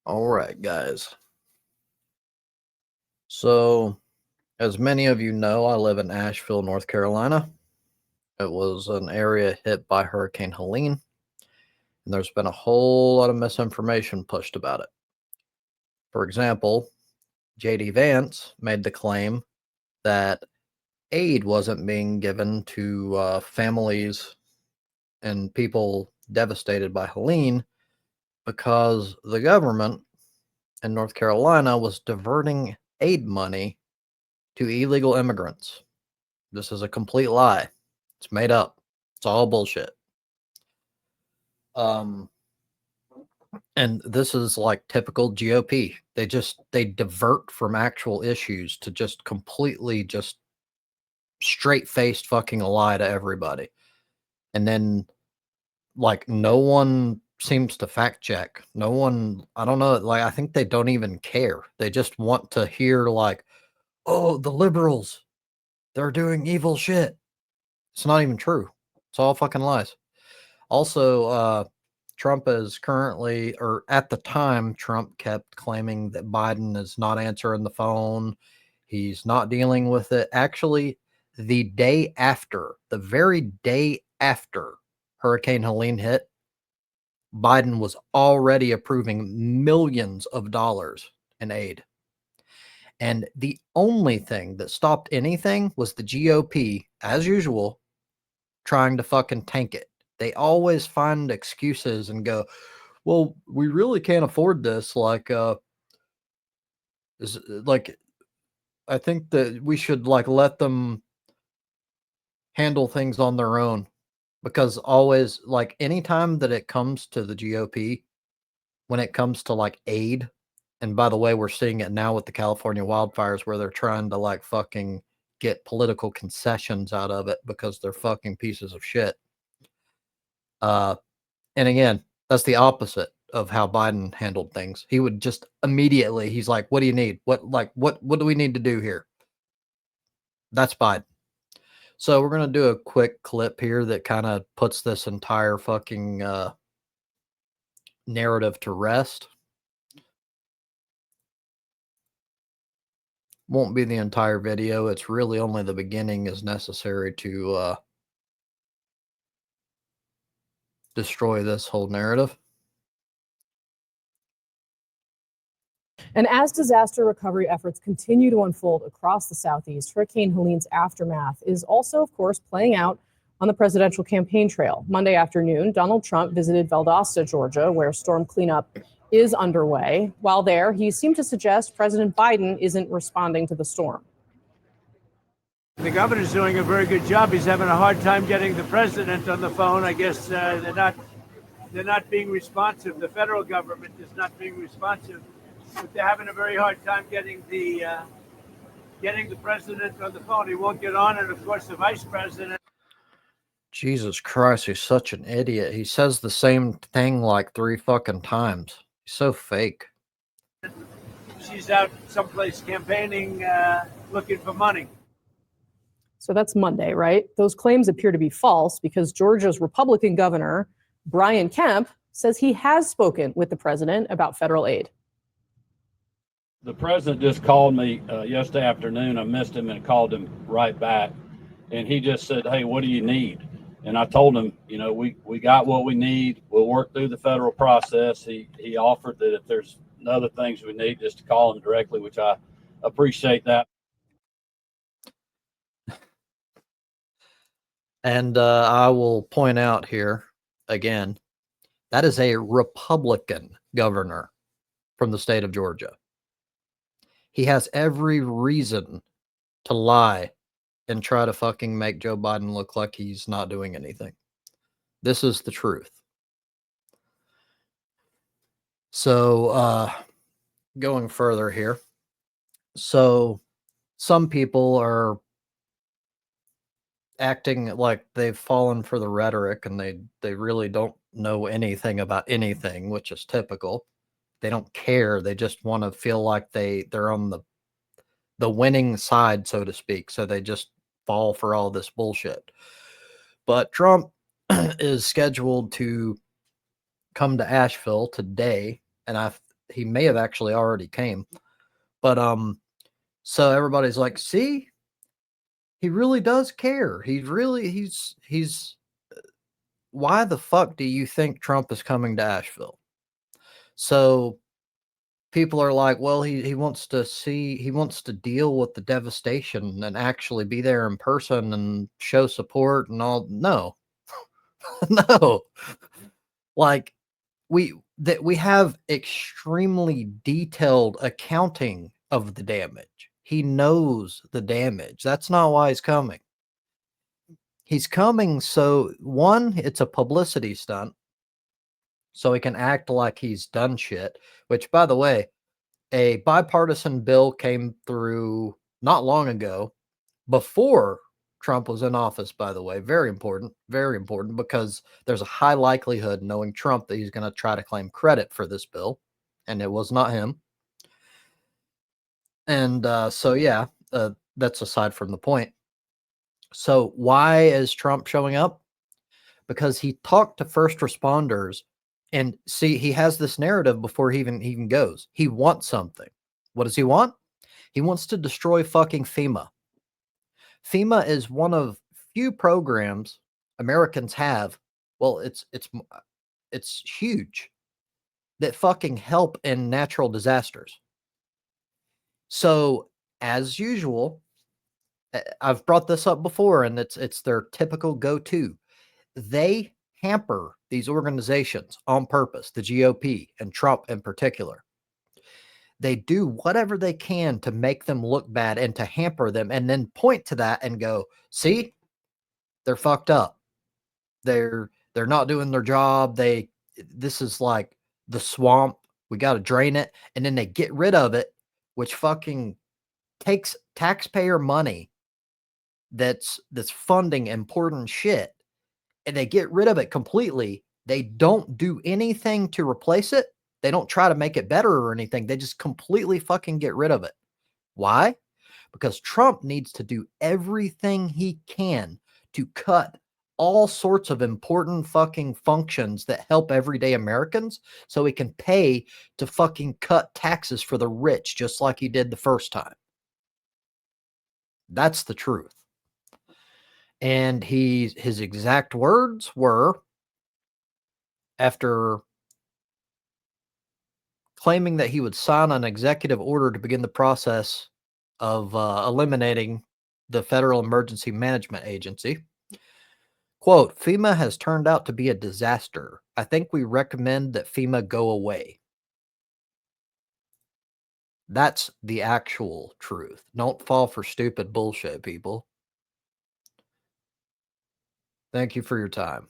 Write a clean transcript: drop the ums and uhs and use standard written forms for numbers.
All right, guys. So, as many of you know, I live in Asheville, North Carolina. It was an area hit by Hurricane Helene, and there's been a whole lot of misinformation pushed about it. For example, JD Vance made the claim that aid wasn't being given to families and people devastated by Helene because the government in North Carolina was diverting aid money to illegal immigrants. This is a complete lie. It's made up. It's all bullshit. Um, and this is like typical GOP. They divert from actual issues to just completely just straight faced fucking lie to everybody. And then like no one seems to fact check. No one, I don't know, like I think they don't even care. They just want to hear like, oh, the liberals, they're doing evil shit. It's not even true. It's all fucking lies. Also, Trump is currently, or at the time, Trump kept claiming that Biden is not answering the phone. He's not dealing with it. Actually, the very day after Hurricane Helene hit, Biden was already approving millions of dollars in aid. And the only thing that stopped anything was the GOP, as usual, trying to fucking tank it. They always find excuses and go, well, we really can't afford this. Like, I think that we should like let them handle things on their own because always like anytime that it comes to the GOP, when it comes to like aid, and by the way, we're seeing it now with the California wildfires where they're trying to like fucking get political concessions out of it because they're fucking pieces of shit. And again, that's the opposite of how Biden handled things. He would just immediately, he's like, what do you need? What do we need to do here? That's Biden. So we're going to do a quick clip here that kind of puts this entire fucking narrative to rest. Won't be the entire video. It's really only the beginning is necessary to destroy this whole narrative. And as disaster recovery efforts continue to unfold across the Southeast, Hurricane Helene's aftermath is also, of course, playing out on the presidential campaign trail. Monday afternoon, Donald Trump visited Valdosta, Georgia, where storm cleanup is underway. While there, he seemed to suggest President Biden isn't responding to the storm. The governor's doing a very good job. He's having a hard time getting the president on the phone. I guess they're not being responsive. The federal government is not being responsive. But they're having a very hard time getting the president on the phone. He won't get on, and of course the vice president. Jesus Christ, he's such an idiot. He says the same thing like 3 fucking times. He's so fake. She's out someplace campaigning, looking for money. So that's Monday, right? Those claims appear to be false because Georgia's Republican governor, Brian Kemp, says he has spoken with the president about federal aid. The president just called me yesterday afternoon. I missed him and called him right back. And he just said, hey, what do you need? And I told him, you know, we got what we need. We'll work through the federal process. He offered that if there's other things we need, just to call him directly, which I appreciate that. And I will point out here again, that is a Republican governor from the state of Georgia. He has every reason to lie and try to fucking make Joe Biden look like he's not doing anything. This is the truth. So, going further here. So, some people are acting like they've fallen for the rhetoric and they really don't know anything about anything, which is typical. They don't care. They just want to feel like they're on the winning side, so to speak. So they just fall for all this bullshit. But Trump is scheduled to come to Asheville today, and he may have actually already came. But so everybody's like, see, he really does care. He's why the fuck do you think Trump is coming to Asheville? So people are like, well, he wants to deal with the devastation and actually be there in person and show support and all. No. No. Like we have extremely detailed accounting of the damage. He knows the damage. That's not why he's coming. He's coming so one, it's a publicity stunt. So he can act like he's done shit, which by the way, a bipartisan bill came through not long ago before Trump was in office, by the way. Very important because there's a high likelihood, knowing Trump, that he's going to try to claim credit for this bill. And it was not him. And so, yeah, that's aside from the point. So why is Trump showing up? Because he talked to first responders. And see, he has this narrative before he even goes. He wants something. What does he want? He wants to destroy fucking FEMA. FEMA is one of few programs Americans have. Well, it's huge, that fucking help in natural disasters. So, as usual, I've brought this up before, and it's their typical go-to. They hamper these organizations on purpose, the GOP and Trump in particular. They do whatever they can to make them look bad and to hamper them, and then point to that and go, see, they're fucked up. They're not doing their job. This is like the swamp. We got to drain it. And then they get rid of it, which fucking takes taxpayer money that's funding important shit, and they get rid of it completely. They don't do anything to replace it. They don't try to make it better or anything. They just completely fucking get rid of it. Why? Because Trump needs to do everything he can to cut all sorts of important fucking functions that help everyday Americans, so he can pay to fucking cut taxes for the rich, just like he did the first time. That's the truth. And his exact words were, after claiming that he would sign an executive order to begin the process of eliminating the Federal Emergency Management Agency, quote, FEMA has turned out to be a disaster. I think we recommend that FEMA go away. That's the actual truth. Don't fall for stupid bullshit, people. Thank you for your time.